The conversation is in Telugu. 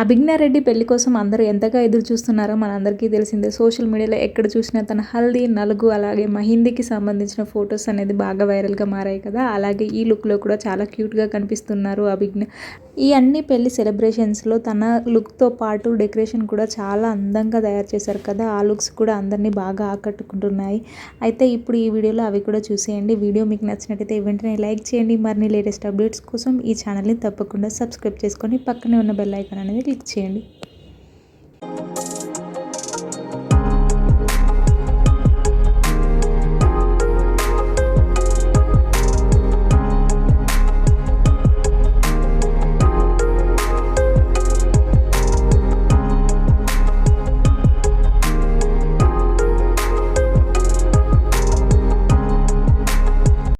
అభిజ్ఞారెడ్డి పెళ్లి కోసం అందరూ ఎంతగా ఎదురు చూస్తున్నారో మనందరికీ తెలిసిందే. సోషల్ మీడియాలో ఎక్కడ చూసినా తన హల్దీ, నలుగు అలాగే మెహందీకి సంబంధించిన ఫొటోస్ అనేది బాగా వైరల్గా మారాయి కదా. అలాగే ఈ లుక్లో కూడా చాలా క్యూట్గా కనిపిస్తున్నారు అభిజ్ఞ. ఈ అన్ని పెళ్లి సెలబ్రేషన్స్లో తన లుక్తో పాటు డెకరేషన్ కూడా చాలా అందంగా తయారు చేశారు కదా. ఆ లుక్స్ కూడా అందరినీ బాగా ఆకట్టుకుంటున్నాయి. అయితే ఇప్పుడు ఈ వీడియోలో అవి కూడా చూసేయండి. వీడియో మీకు నచ్చినట్టయితే వెంటనే లైక్ చేయండి. మరిన్ని లేటెస్ట్ అప్డేట్స్ కోసం ఈ ఛానల్ని తప్పకుండా సబ్స్క్రైబ్ చేసుకొని పక్కనే ఉన్న బెల్ ఐకాన్ అనేది క్లిక్ చేయండి.